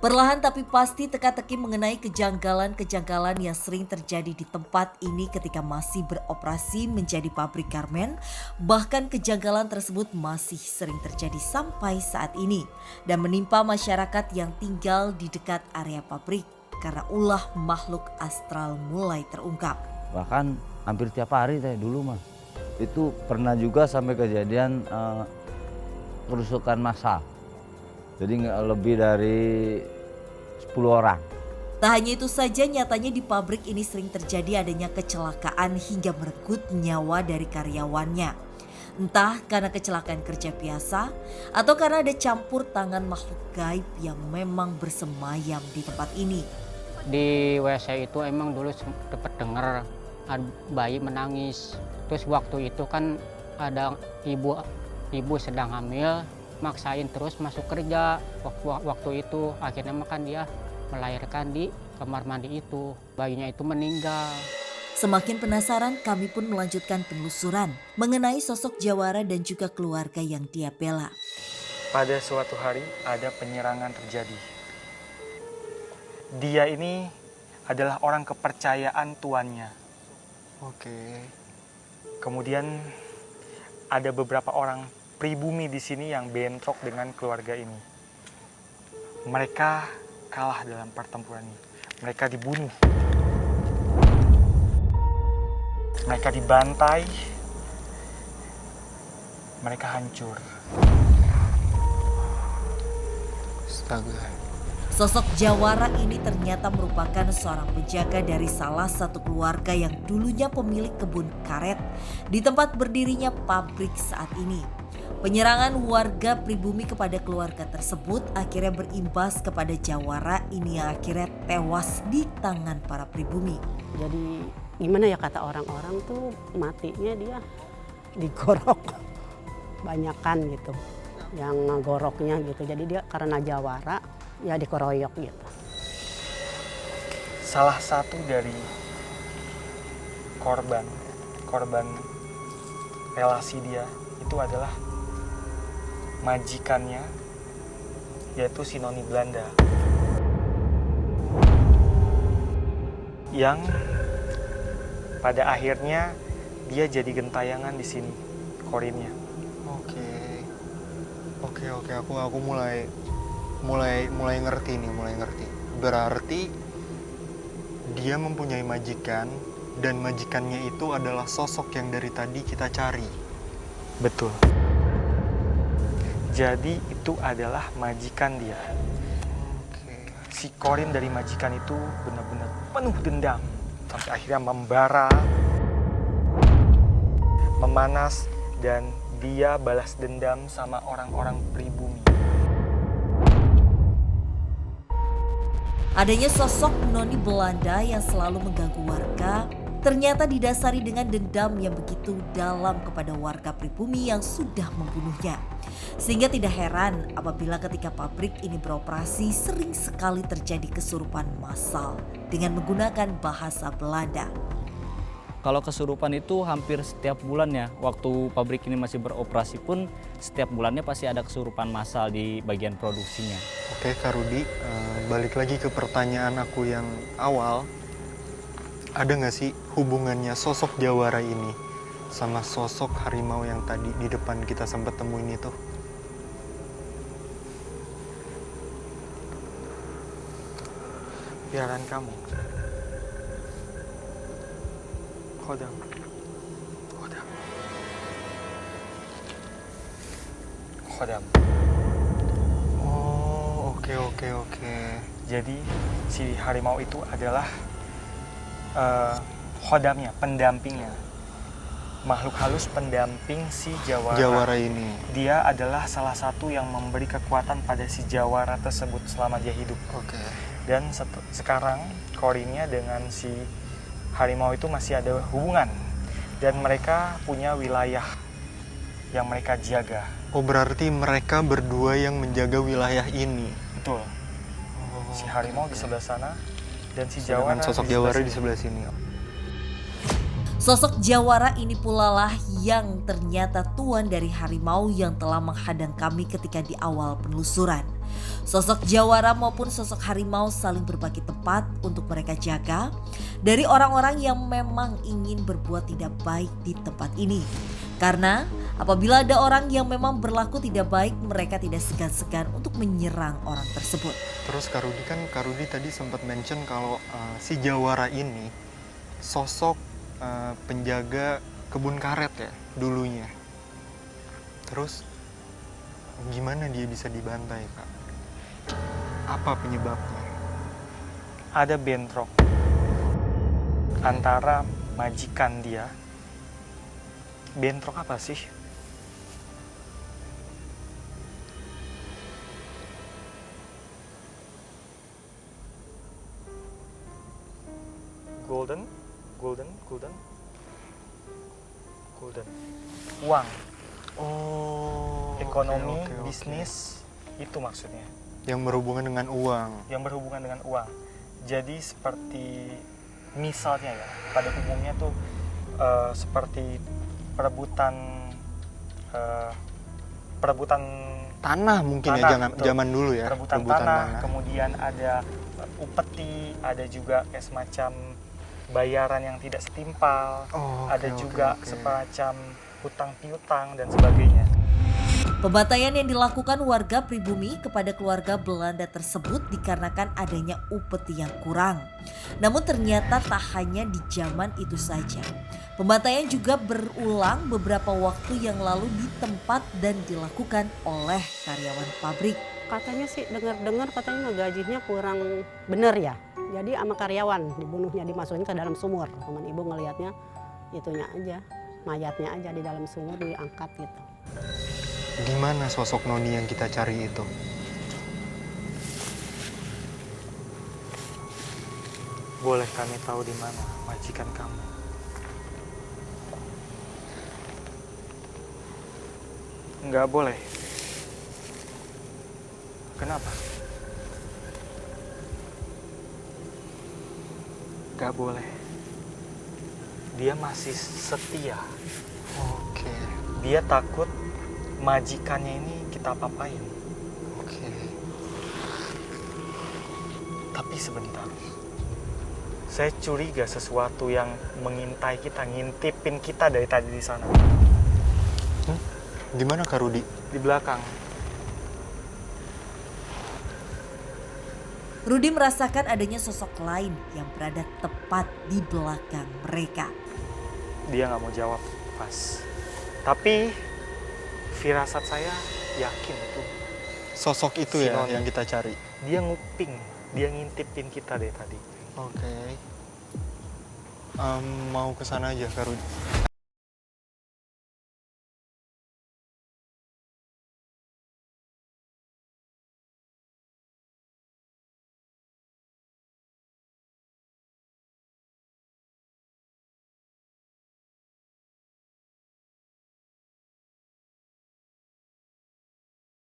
Perlahan tapi pasti teka-teki mengenai kejanggalan-kejanggalan yang sering terjadi di tempat ini ketika masih beroperasi menjadi pabrik garmen. Bahkan kejanggalan tersebut masih sering terjadi sampai saat ini dan menimpa masyarakat yang tinggal di dekat area pabrik karena ulah makhluk astral mulai terungkap. Bahkan hampir tiap hari dulu mah. Itu pernah juga sampai kejadian kerusukan massal. Jadi nggak lebih dari 10 orang. Tak hanya itu saja, nyatanya di pabrik ini sering terjadi adanya kecelakaan hingga merenggut nyawa dari karyawannya. Entah karena kecelakaan kerja biasa atau karena ada campur tangan makhluk gaib yang memang bersemayam di tempat ini. Di WC itu emang dulu sempat dengar ada bayi menangis. Terus waktu itu kan ada ibu sedang hamil, maksain terus masuk kerja. Waktu itu akhirnya makan dia melahirkan di kamar mandi itu. Bayinya itu meninggal. Semakin penasaran, kami pun melanjutkan penelusuran mengenai sosok Jawara dan juga keluarga yang dia bela. Pada suatu hari ada penyerangan terjadi. Dia ini adalah orang kepercayaan tuannya. Oke. Kemudian ada beberapa orang pribumi di sini yang bentrok dengan keluarga ini. Mereka kalah dalam pertempuran ini. Mereka dibunuh. Mereka dibantai. Mereka hancur. Astaga. Sosok Jawara ini ternyata merupakan seorang penjaga dari salah satu keluarga yang dulunya pemilik kebun karet di tempat berdirinya pabrik saat ini. Penyerangan warga pribumi kepada keluarga tersebut akhirnya berimbas kepada Jawara ini yang akhirnya tewas di tangan para pribumi. Jadi gimana ya kata orang-orang tuh matinya dia digorok banyakan gitu. Yang ngegoroknya gitu. Jadi dia karena Jawara ya dikeroyok gitu. Salah satu dari korban relasi dia itu adalah majikannya, yaitu si Noni Belanda, yang pada akhirnya dia jadi gentayangan di sini korinnya. Oke, aku mulai ngerti nih, Berarti dia mempunyai majikan dan majikannya itu adalah sosok yang dari tadi kita cari. Betul. Jadi itu adalah majikan dia. Si Korin dari majikan itu benar-benar penuh dendam sampai akhirnya membara, memanas, dan dia balas dendam sama orang-orang pribumi. Adanya sosok Noni Belanda yang selalu mengganggu warga ternyata didasari dengan dendam yang begitu dalam kepada warga pribumi yang sudah membunuhnya. Sehingga tidak heran apabila ketika pabrik ini beroperasi sering sekali terjadi kesurupan massal dengan menggunakan bahasa Belanda. Kalau kesurupan itu hampir setiap bulannya. Waktu pabrik ini masih beroperasi pun setiap bulannya pasti ada kesurupan massal di bagian produksinya. Oke, Kak Rudi, balik lagi ke pertanyaan aku yang awal. Ada nggak sih hubungannya sosok Jawara ini sama sosok harimau yang tadi di depan kita sempat temuin itu? Biaran kamu. Khodam. Oh, oke. Jadi si harimau itu adalah khodamnya, pendampingnya. Makhluk halus pendamping si Jawara ini. Dia adalah salah satu yang memberi kekuatan pada si Jawara tersebut selama dia hidup. Oke. Dan sekarang Korinnya dengan si harimau itu masih ada hubungan. Dan mereka punya wilayah yang mereka jaga. Oh, berarti mereka berdua yang menjaga wilayah ini. Betul. Si harimau di sebelah sana dan si Sedangkan Jawara sosok di sebelah Jawara sini. di sebelah sini. Sosok jawara ini pula lah yang ternyata tuan dari harimau yang telah menghadang kami ketika di awal penelusuran. Sosok jawara maupun sosok harimau saling berbagi tempat untuk mereka jaga dari orang-orang yang memang ingin berbuat tidak baik di tempat ini. Karena apabila ada orang yang memang berlaku tidak baik, mereka tidak segan-segan untuk menyerang orang tersebut. Terus Kak Rudi tadi sempat mention kalau si jawara ini sosok penjaga kebun karet ya dulunya. Terus gimana dia bisa dibantai, Kak? Apa penyebabnya? Ada bentrok antara majikan dia. Bentrok apa sih? Golden. Uang, Oh, ekonomi, oke. bisnis, itu maksudnya. Yang berhubungan dengan uang. Yang berhubungan dengan uang. Jadi seperti misalnya ya, pada umumnya tuh seperti perebutan Tanah mungkin Tanah, ya betul. zaman dulu ya. perebutan tanah, kemudian ada upeti, ada juga kayak semacam bayaran yang tidak setimpal, Oh, ada oke, juga oke. semacam hutang piutang dan sebagainya. Pembantaian yang dilakukan warga pribumi kepada keluarga Belanda tersebut dikarenakan adanya upeti yang kurang. Namun ternyata tak hanya di zaman itu saja. Pembantaian juga berulang beberapa waktu yang lalu di tempat dan dilakukan oleh karyawan pabrik. Katanya sih dengar-dengar katanya gajinya kurang bener ya. Jadi sama karyawan dibunuhnya, dimasukin ke dalam sumur. Teman ibu ngelihatnya itunya aja, mayatnya aja di dalam sumur diangkat gitu. Di mana sosok Noni yang kita cari itu? Boleh kami tahu di mana majikan kamu? Enggak boleh. Kenapa? Enggak boleh. Dia masih setia. Oke, Dia takut majikannya ini kita apa-apain. oke. Tapi sebentar. Saya curiga sesuatu yang mengintai kita, ngintipin kita dari tadi di sana. Di mana Kak Rudi? Di belakang. Rudi merasakan adanya sosok lain yang berada tepat di belakang mereka. Dia nggak mau jawab pas. Tapi firasat saya yakin itu. Sosok itu Si ya Noni. yang kita cari. Dia nguping, dia ngintipin kita dari tadi. Oke. Mau ke sana aja Kak Rudi.